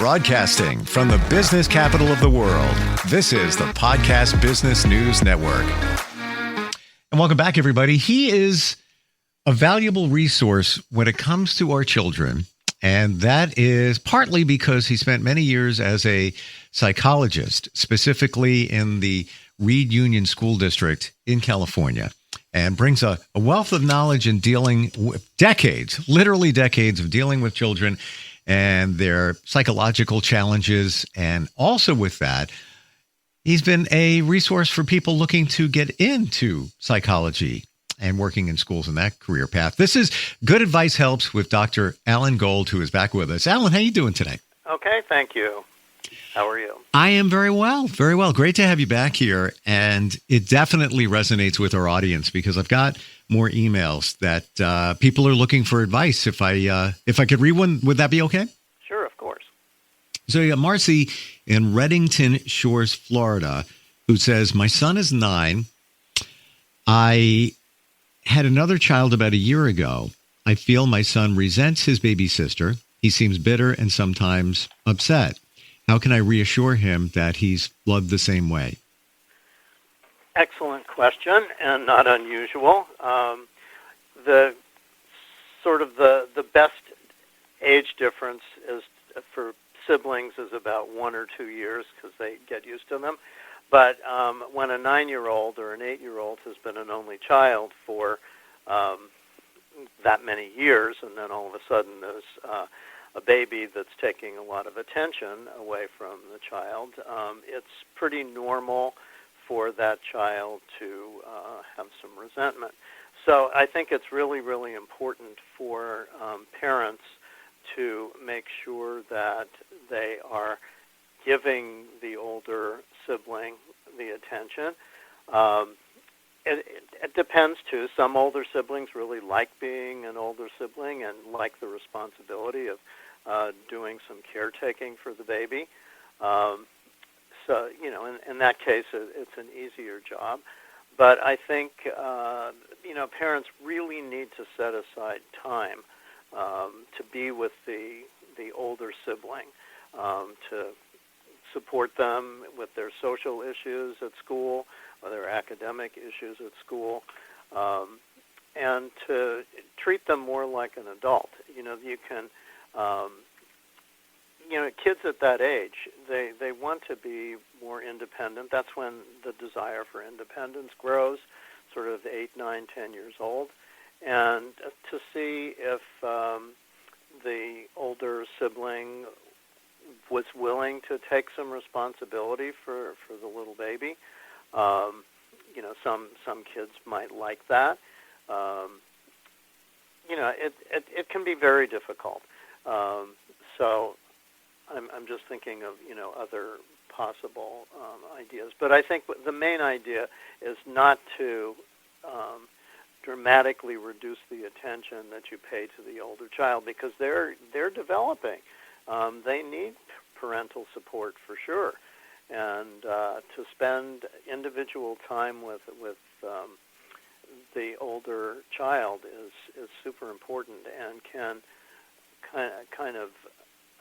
Broadcasting from the business capital of the world, this is the Podcast Business News Network. And welcome back, everybody. He is a valuable resource when it comes to our children, and that is partly because he spent many years as a psychologist, specifically in the Reed Union School District in California, and brings a wealth of knowledge in dealing with literally decades of dealing with children and their psychological challenges. And also with that, he's been a resource for people looking to get into psychology and working in schools in that career path. This is Good Advice Helps with Dr. Allan Gold, who is back with us. Allan, how are you doing today? Okay, thank you. How are you? I am very well, very well. Great to have you back here. And it definitely resonates with our audience because I've got more emails that people are looking for advice. If I could read one, would that be okay? Sure, of course. So you got Marcy in Reddington Shores, Florida, who says, my son is 9. I had another child about a year ago. I feel my son resents his baby sister. He seems bitter and sometimes upset. How can I reassure him that he's loved the same way? Excellent question, and not unusual. The best age difference is for siblings is about 1 or 2 years because they get used to them. But when a 9-year-old or an 8-year-old has been an only child for that many years, and then all of a sudden there's a baby that's taking a lot of attention away from the child, it's pretty normal for that child to have some resentment. So I think it's really, really important for parents to make sure that they are giving the older sibling the attention. It depends, too. Some older siblings really like being an older sibling and like the responsibility of doing some caretaking for the baby. So, in that case, it's an easier job. But I think, parents really need to set aside time to be with the older sibling, to support them with their social issues at school or their academic issues at school, and to treat them more like an adult. You can, kids at that age, they want to be more independent. That's when the desire for independence grows, sort of 8, 9, 10 years old. And to see if the older sibling was willing to take some responsibility for the little baby. Some kids might like that. It can be very difficult. So I'm just thinking of, other possible ideas. But I think the main idea is not to dramatically reduce the attention that you pay to the older child because they're developing. They need parental support for sure. And to spend individual time with the older child is super important and can kind of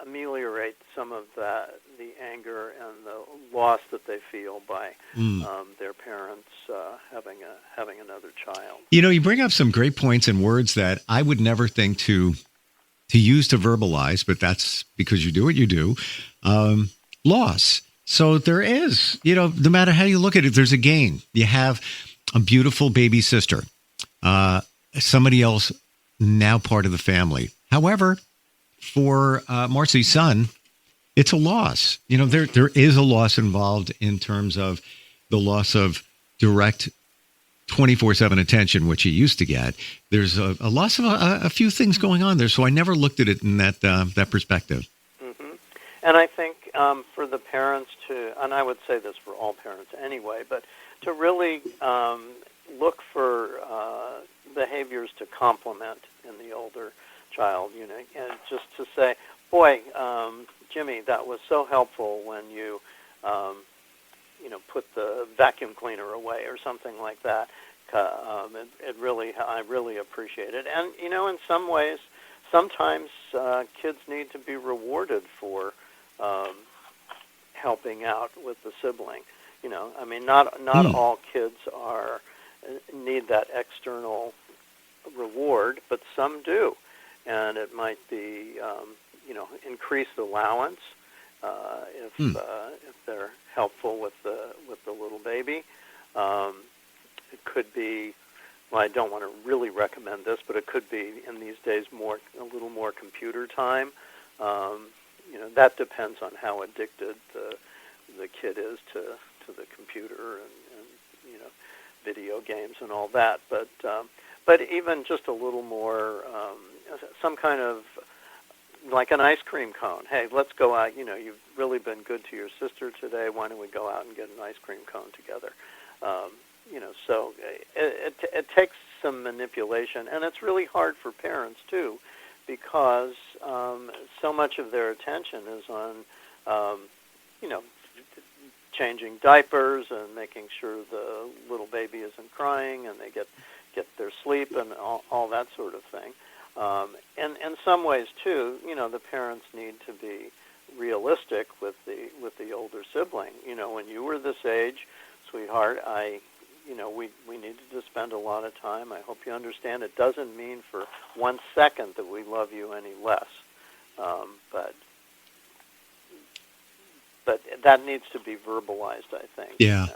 ameliorate some of the anger and the loss that they feel by their parents having another child. You bring up some great points and words that I would never think to use to verbalize, but that's because you do what you do. Loss. So there is, no matter how you look at it, there's a gain. You have a beautiful baby sister, somebody else now part of the family. However, for Marcy's son, it's a loss. There is a loss involved in terms of the loss of direct 24/7 attention, which he used to get. There's a loss of a few things going on there. So I never looked at it in that perspective. Mm-hmm. And I think for the parents to, and I would say this for all parents anyway, but to really look for behaviors to complement in the older child, and just to say, boy, Jimmy, that was so helpful when you, put the vacuum cleaner away or something like that. I really appreciate it. And, in some ways, sometimes kids need to be rewarded for helping out with the sibling. I mean, not all kids need that external reward, but some do, and it might be increased allowance if they're helpful with the little baby. It could be. Well, I don't want to really recommend this, but it could be in these days a little more computer time. That depends on how addicted the kid is to the computer and video games and all that. But even just a little more, some kind of like an ice cream cone. Hey, let's go out. You've really been good to your sister today. Why don't we go out and get an ice cream cone together? So it takes some manipulation, and it's really hard for parents too, because so much of their attention is on, changing diapers and making sure the little baby isn't crying and they get their sleep and all that sort of thing. And in some ways too, the parents need to be realistic with the older sibling. When you were this age, sweetheart, we needed to spend a lot of time. I hope you understand it doesn't mean for 1 second that we love you any less. But that needs to be verbalized, I think. Yeah.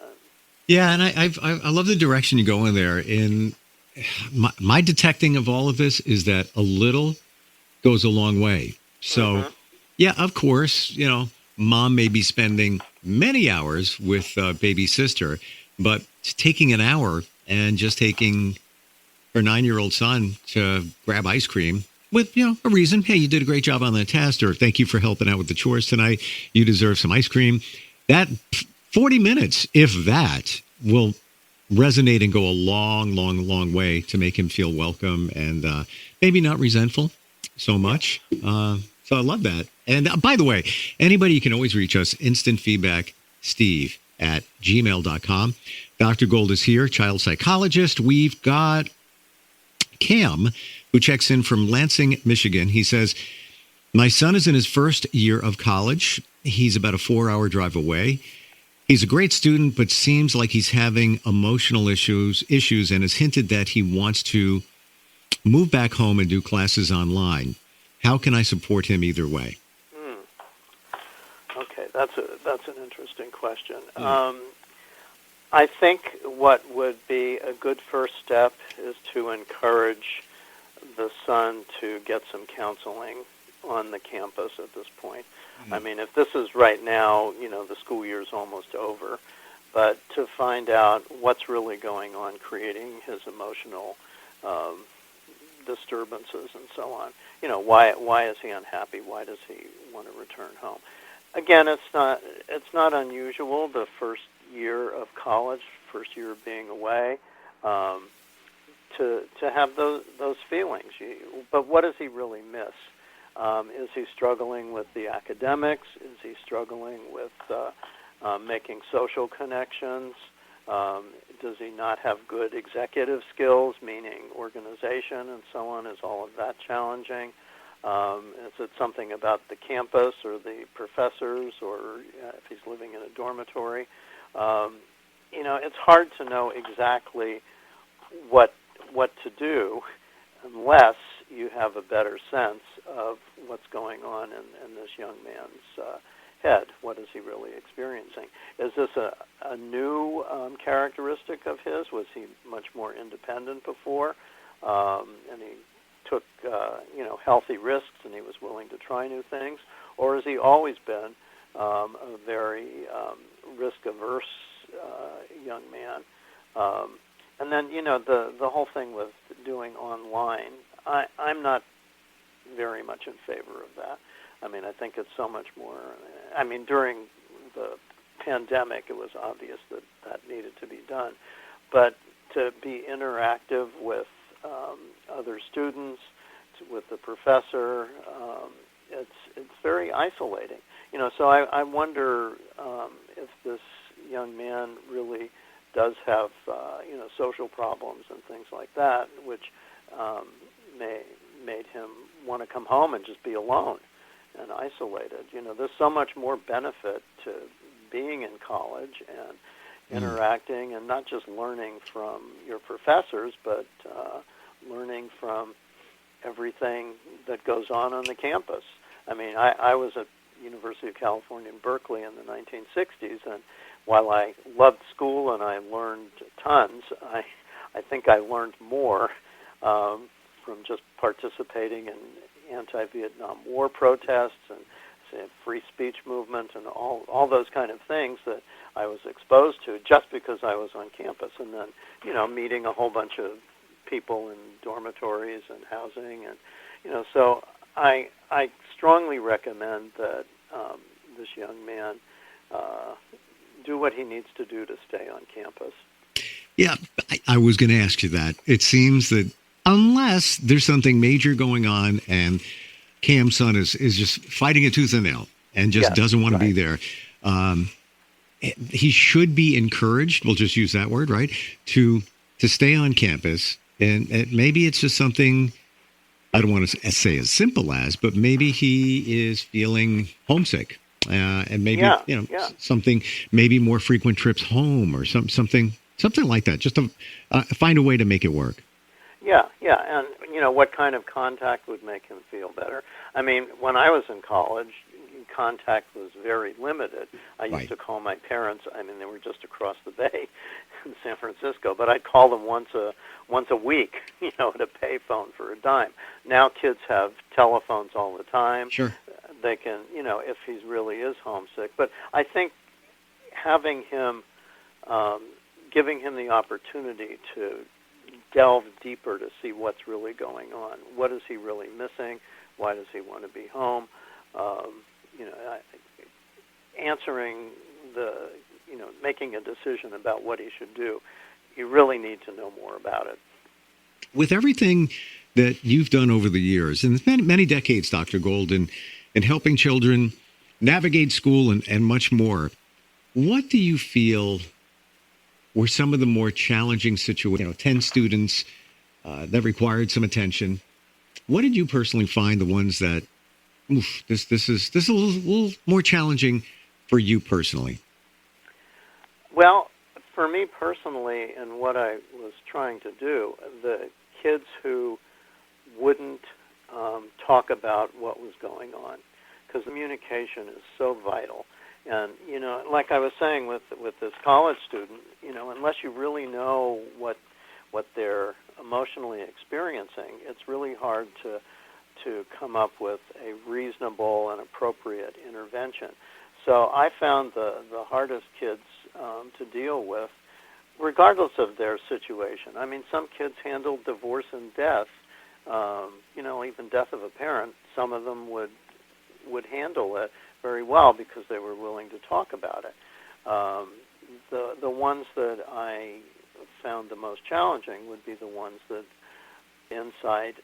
Yeah, and I love the direction you go in there. In my detecting of all of this is that a little goes a long way. So, yeah, of course, mom may be spending many hours with baby sister, but taking an hour and just taking her 9-year-old son to grab ice cream with, a reason. Hey, you did a great job on that test, or thank you for helping out with the chores tonight. You deserve some ice cream. That 40 minutes, if that, will resonate and go a long, long, long way to make him feel welcome and maybe not resentful so much. So I love that. And by the way, anybody, you can always reach us, instant feedback, steve@gmail.com. Dr. Gold is here, child psychologist. We've got Cam, who checks in from Lansing, Michigan. He says, my son is in his first year of college. He's about a 4-hour drive away. He's a great student, but seems like he's having emotional issues and has hinted that he wants to move back home and do classes online. How can I support him either way? Okay, that's an interesting question. I think what would be a good first step is to encourage the son to get some counseling on the campus at this point. I mean, if this is right now, the school year's almost over, but to find out what's really going on, creating his emotional disturbances and so on. Why is he unhappy? Why does he want to return home? Again, it's not unusual the first year of college, first year of being away, to have those feelings. But what does he really miss? Is he struggling with the academics? Is he struggling with making social connections? Does he not have good executive skills, meaning organization and so on? Is all of that challenging? Is it something about the campus or the professors, or if he's living in a dormitory? It's hard to know exactly what to do unless you have a better sense of what's going on in this young man's head. What is he really experiencing? Is this a new characteristic of his? Was he much more independent before, and he took healthy risks and he was willing to try new things? Or has he always been a very risk-averse young man? And then, the whole thing with doing online, I'm not very much in favor of that. I mean, I think it's so much more, during the pandemic, it was obvious that needed to be done. But to be interactive with other students, with the professor, it's very isolating. So I wonder if this young man really does have social problems and things like that, which made him want to come home and just be alone and isolated. There's so much more benefit to being in college and interacting, and not just learning from your professors, but learning from everything that goes on the campus. I mean, I was at University of California in Berkeley in the 1960s, and while I loved school and I learned tons, I think I learned more from just participating in anti-Vietnam War protests and free speech movement and all those kind of things that I was exposed to just because I was on campus, and then meeting a whole bunch of people in dormitories and housing, and so I strongly recommend that this young man do what he needs to do to stay on campus. Yeah, I was going to ask you that. It seems that unless there's something major going on and Cam's son is just fighting a tooth and nail and just doesn't want to be there, he should be encouraged, we'll just use that word, right, to stay on campus. And maybe it's just something, I don't want to say as simple as, but maybe he is feeling homesick. And maybe, something, maybe more frequent trips home or something like that, just to find a way to make it work. Yeah, and what kind of contact would make him feel better? I mean, when I was in college, contact was very limited. I used to call my parents. I mean, they were just across the bay in San Francisco, but I'd call them once a week, at a payphone for a dime. Now kids have telephones all the time. Sure. They can, if he really is homesick. But I think having him, giving him the opportunity to delve deeper to see what's really going on. What is he really missing? Why does he want to be home? Answering making a decision about what he should do. You really need to know more about it. With everything that you've done over the years, and many decades, Dr. Golden, in helping children navigate school and much more, what do you feel were some of the more challenging situations? 10 students that required some attention. What did you personally find the ones that, this is a little more challenging for you personally? Well, for me personally, and what I was trying to do, the kids who wouldn't talk about what was going on, because communication is so vital. And, like I was saying with this college student, unless you really know what they're emotionally experiencing, it's really hard to come up with a reasonable and appropriate intervention. So I found the hardest kids to deal with, regardless of their situation. I mean, some kids handled divorce and death, even death of a parent. Some of them would handle it very well because they were willing to talk about it. The ones that I found the most challenging would be the ones that inside,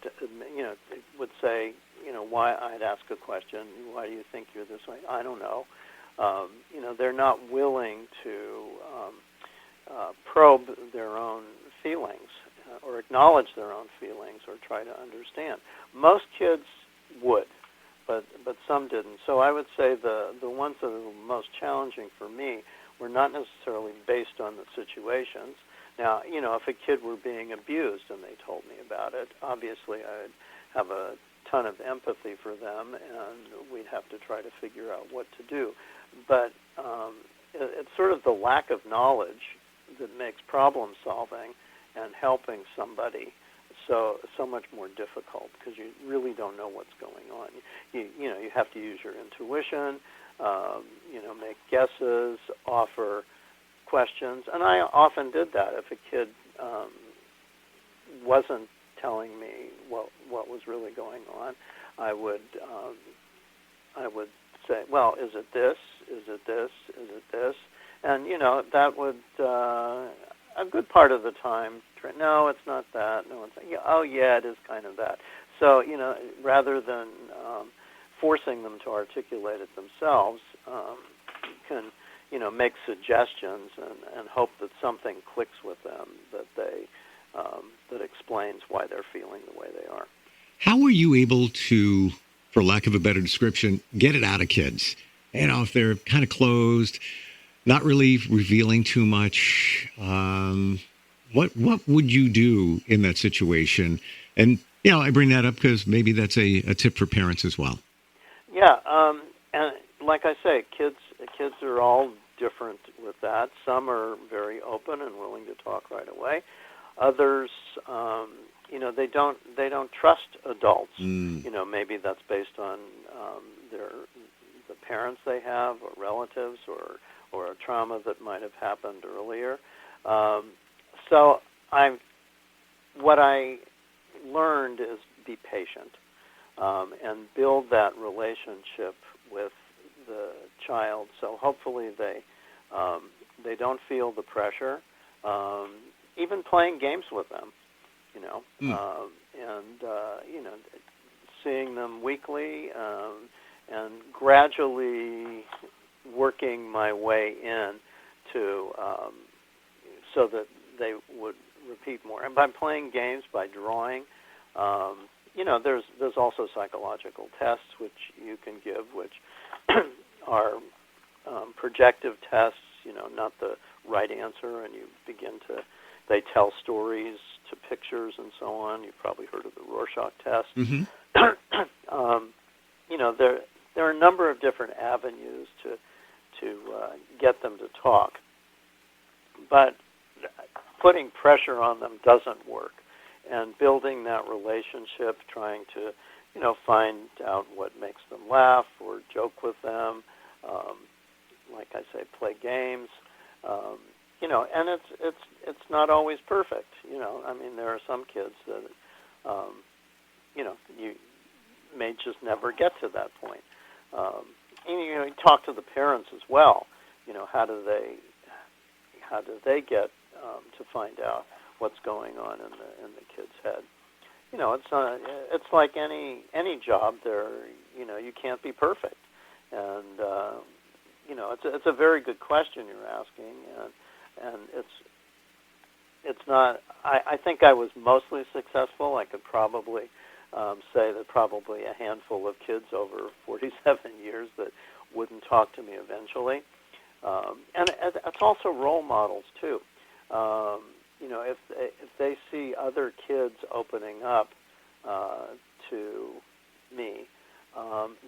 would say, why. I'd ask a question, why do you think you're this way? I don't know. They're not willing to probe their own feelings or acknowledge their own feelings or try to understand. Most kids would, but some didn't. So I would say the ones that are the most challenging for me were not necessarily based on the situations. Now, if a kid were being abused and they told me about it, obviously I would have a ton of empathy for them, and we'd have to try to figure out what to do. But it's sort of the lack of knowledge that makes problem solving and helping somebody so much more difficult, because you really don't know what's going on. You have to use your intuition, make guesses, offer questions, and I often did that. If a kid wasn't telling me what was really going on, I would say, well, is it this? Is it this? Is it this? And that would a good part of the time. No, it's not that. No, it's oh yeah, it is kind of that. So rather than forcing them to articulate it themselves, you can make suggestions and hope that something clicks with them that explains why they're feeling the way they are. How were you able to for lack of a better description, get it out of kids. If they're kind of closed, not really revealing too much, what would you do in that situation? And, I bring that up because maybe that's a tip for parents as well. Yeah, and like I say, kids are all different with that. Some are very open and willing to talk right away. Others, they don't trust adults. Maybe that's based on the parents they have, or relatives, or a trauma that might have happened earlier. So what I learned is be patient and build that relationship with the child. So hopefully they don't feel the pressure. Even playing games with them, seeing them weekly, and gradually working my way in to so that they would repeat more. And by playing games, by drawing, there's also psychological tests which you can give, which are projective tests, not the right answer, and they tell stories to pictures and so on. You've probably heard of the Rorschach test. Mm-hmm. There are a number of different avenues to get them to talk, but putting pressure on them doesn't work. And building that relationship, trying to, find out what makes them laugh or joke with them, like I say, play games, and it's not always perfect. There are some kids that, you may just never get to that point. You talk to the parents as well. How do they get to find out what's going on in the kid's head? It's like any job. You can't be perfect, and it's a very good question you're asking, and it's not. I think I was mostly successful. I could probably say that probably a handful of kids over 47 years that wouldn't talk to me eventually, and it's also role models too. If they see other kids opening up to me,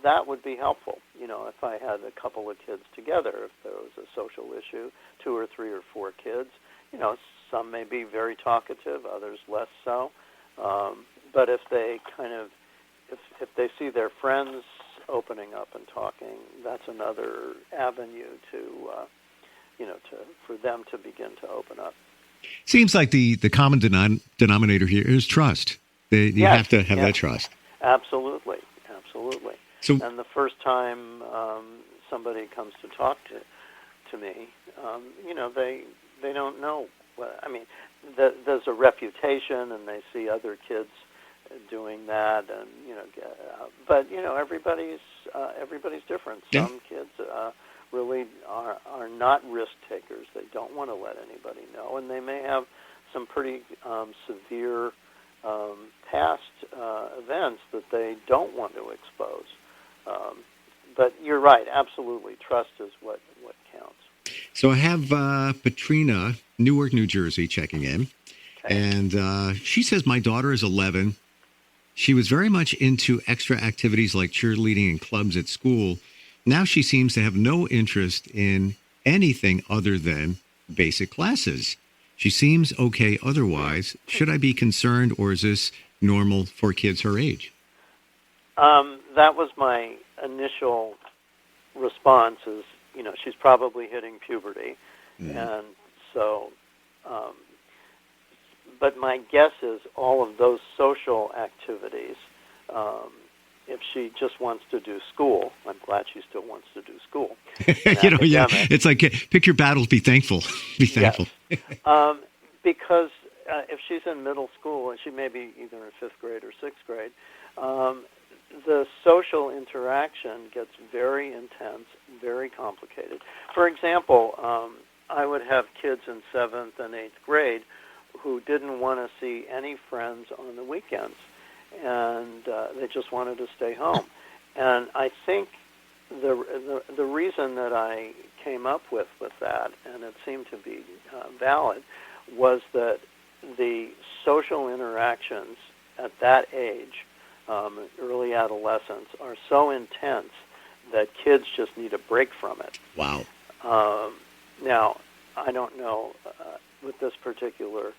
that would be helpful. If I had a couple of kids together, if there was a social issue, 2 or 3 or 4 kids, some may be very talkative, others less so. But if they if they see their friends opening up and talking, that's another avenue for them to begin to open up. Seems like the common denominator here is trust. You have to have that trust. Absolutely. So, and the first time somebody comes to talk to me, they don't know. There's a reputation, and they see other kids doing that, and but everybody's different. Yeah. Some kids really are not risk takers. They don't want to let anybody know, and they may have some pretty severe past events that they don't want to expose. But you're right, absolutely. Trust is what counts. So I have Patrina, Newark, New Jersey, checking in. Okay. And she says, my daughter is 11. She was very much into extra activities like cheerleading and clubs at school. Now she seems to have no interest in anything other than basic classes. She seems okay otherwise. Should I be concerned, or is this normal for kids her age? That was my initial response is, she's probably hitting puberty. Mm-hmm. And so, but my guess is all of those social activities, if she just wants to do school, I'm glad she still wants to do school. Yeah, it's like pick your battles, be thankful. Be thankful. Yes. Because if she's in middle school, and she may be either in 5th grade or 6th grade, the social interaction gets very intense, very complicated. For example, I would have kids in 7th and 8th grade who didn't want to see any friends on the weekends, and they just wanted to stay home. And I think the reason that I came up with that, and it seemed to be valid, was that the social interactions at that age, early adolescence, are so intense that kids just need a break from it. Wow. Now, I don't know with this particular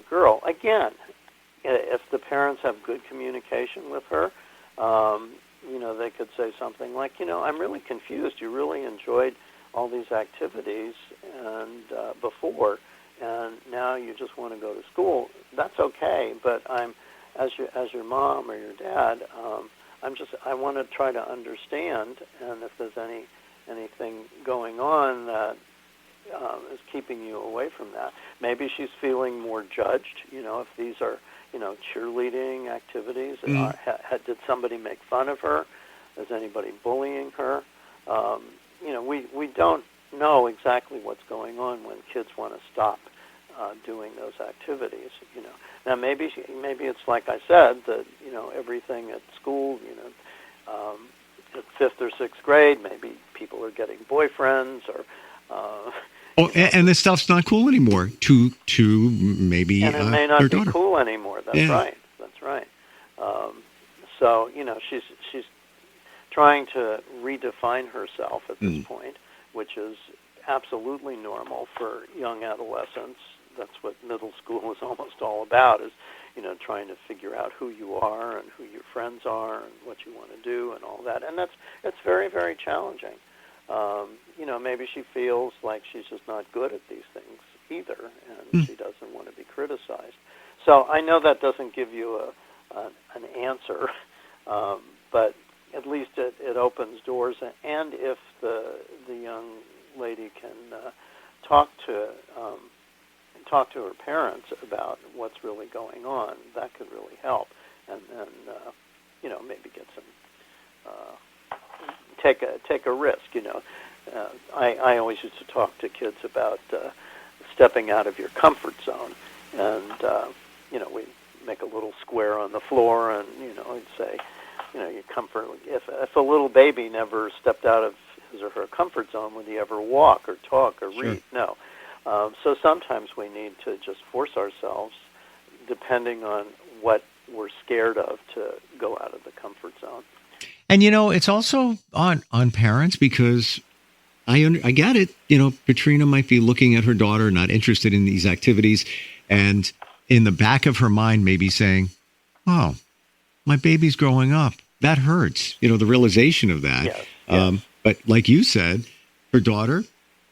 girl. Again, if the parents have good communication with her, they could say something like, I'm really confused. You really enjoyed all these activities and before, and now you just want to go to school. That's okay, but as your mom or your dad, I want to try to understand, and if there's anything going on that is keeping you away from that. Maybe she's feeling more judged, if these are, cheerleading activities. Did somebody make fun of her? Is anybody bullying her? We don't know exactly what's going on when kids want to stop doing those activities. Now maybe it's like I said that everything at school, at 5th or 6th grade, maybe people are getting boyfriends or. And this stuff's not cool anymore to maybe and it may not their be daughter. Cool anymore. That's right. That's right. So she's trying to redefine herself at this point, which is absolutely normal for young adolescents. That's what middle school is almost all about, is trying to figure out who you are and who your friends are and what you want to do and all that. And it's very, very challenging. Maybe she feels like she's just not good at these things either, and she doesn't want to be criticized. So I know that doesn't give you an answer, but at least it opens doors. And if the young lady can talk to her parents about what's really going on, that could really help. And then maybe get some take a risk. I always used to talk to kids about stepping out of your comfort zone, and we make a little square on the floor, and I'd say, your comfort. If a little baby never stepped out of his or her comfort zone, would he ever walk or talk or read? No. So sometimes we need to just force ourselves, depending on what we're scared of, to go out of the comfort zone. And it's also on parents, because I get it. Katrina might be looking at her daughter, not interested in these activities, and in the back of her mind, maybe saying, "Oh, my baby's growing up. That hurts." The realization of that. Yes. But like you said, her daughter,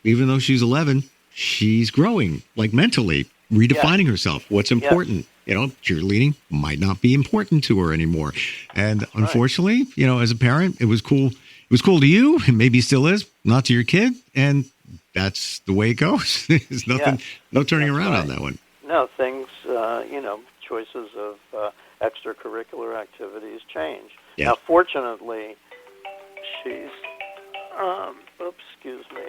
even though she's 11, she's growing, like mentally, redefining herself. What's important? Cheerleading might not be important to her anymore. And unfortunately, as a parent, it was cool. It was cool to you, and maybe still is, not to your kid. And that's the way it goes. There's nothing, no turning around on that one. No, things, choices of extracurricular activities change. Yeah. Now, fortunately, she's, excuse me.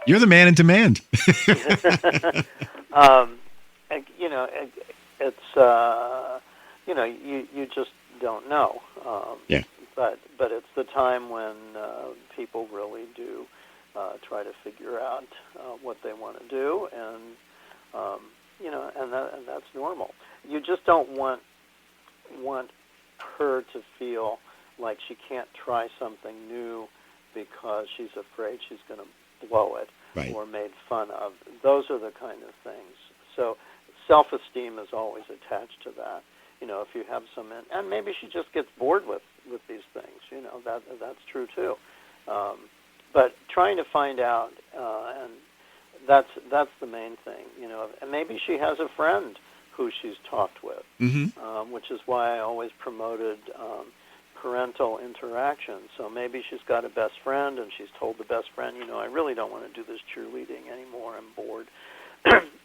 You're the man in demand. It's you just don't know. But it's the time when people really do try to figure out what they want to do, and and that's normal. You just don't want her to feel like she can't try something new because she's afraid she's going to blow it or made fun of. Those are the kind of things. So self-esteem is always attached to that. If you have some, and maybe she just gets bored with these things. That's true too. But trying to find out, and that's the main thing. And maybe she has a friend who she's talked with, which is why I always promoted parental interaction. So maybe she's got a best friend, and she's told the best friend, I really don't want to do this cheerleading anymore. I'm bored,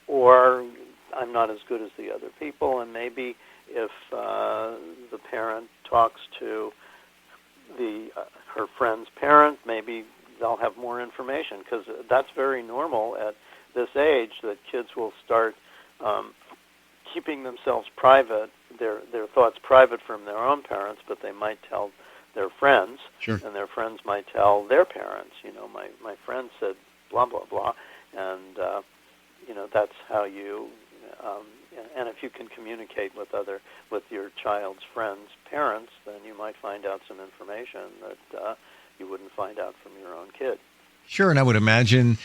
or I'm not as good as the other people. And maybe if the parent talks to her friend's parent, maybe they'll have more information, because that's very normal at this age, that kids will start keeping themselves private, their thoughts private from their own parents, but they might tell their friends, Sure. and their friends might tell their parents, my friend said blah, blah, blah, and, that's how you, and if you can communicate with your child's friends' parents, then you might find out some information that you wouldn't find out from your own kid. Sure, and I would imagine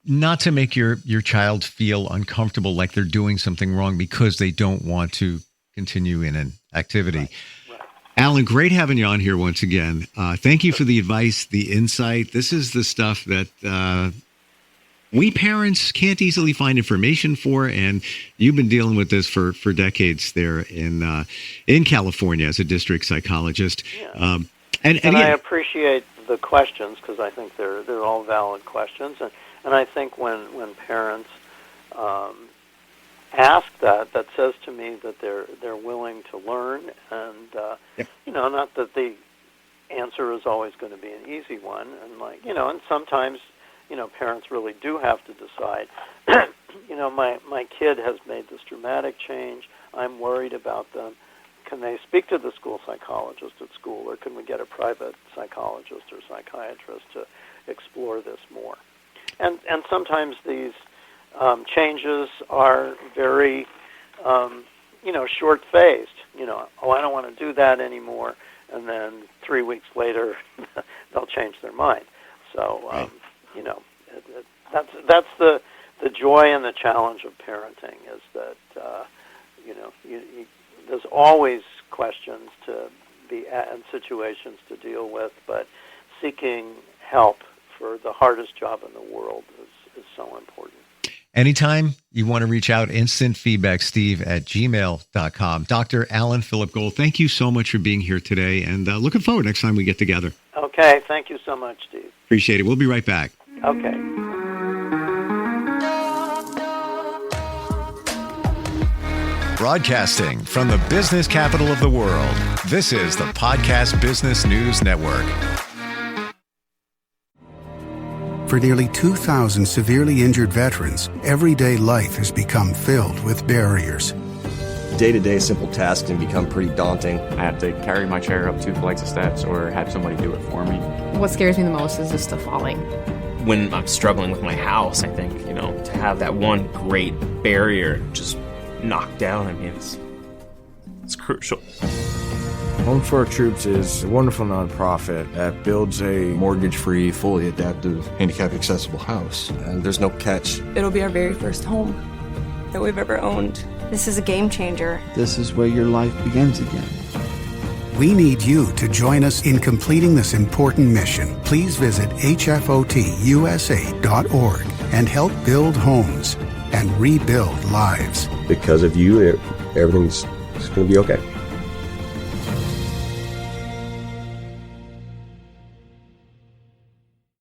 not to make your child feel uncomfortable like they're doing something wrong because they don't want to continue in an activity. Right. Allan, great having you on here once again. Thank you for the advice, the insight. This is the stuff that we parents can't easily find information for, and you've been dealing with this for decades there in California as a district psychologist. Yeah. And I again, appreciate the questions because I think they're all valid questions, and I think when parents ask that says to me that they're willing to learn, and not that the answer is always going to be an easy one, and and sometimes parents really do have to decide. My kid has made this dramatic change. I'm worried about them. Can they speak to the school psychologist at school, or can we get a private psychologist or psychiatrist to explore this more? And sometimes these changes are very, short-phased. I don't want to do that anymore, and then 3 weeks later, they'll change their mind. So, right. That's the joy and the challenge of parenting is that, there's always questions to be and situations to deal with, but seeking help for the hardest job in the world is so important. anytime you want to reach out, instant feedback, steve@gmail.com. Dr. Allan Philip Gold, thank you so much for being here today, and looking forward next time we get together. Okay, thank you so much, Steve. Appreciate it. We'll be right back. Okay. Broadcasting from the business capital of the world, this is the Podcast Business News Network. For nearly 2,000 severely injured veterans, everyday life has become filled with barriers. Day-to-day simple tasks can become pretty daunting. I have to carry my chair up 2 flights of steps or have somebody do it for me. What scares me the most is just the falling. When I'm struggling with my house, I think, to have that one great barrier just knocked down, it's crucial. Home for Our Troops is a wonderful nonprofit that builds a mortgage-free, fully adaptive, handicap-accessible house. And there's no catch. It'll be our very first home that we've ever owned. This is a game changer. This is where your life begins again. We need you to join us in completing this important mission. Please visit hfotusa.org and help build homes and rebuild lives. Because of you, everything's going to be okay.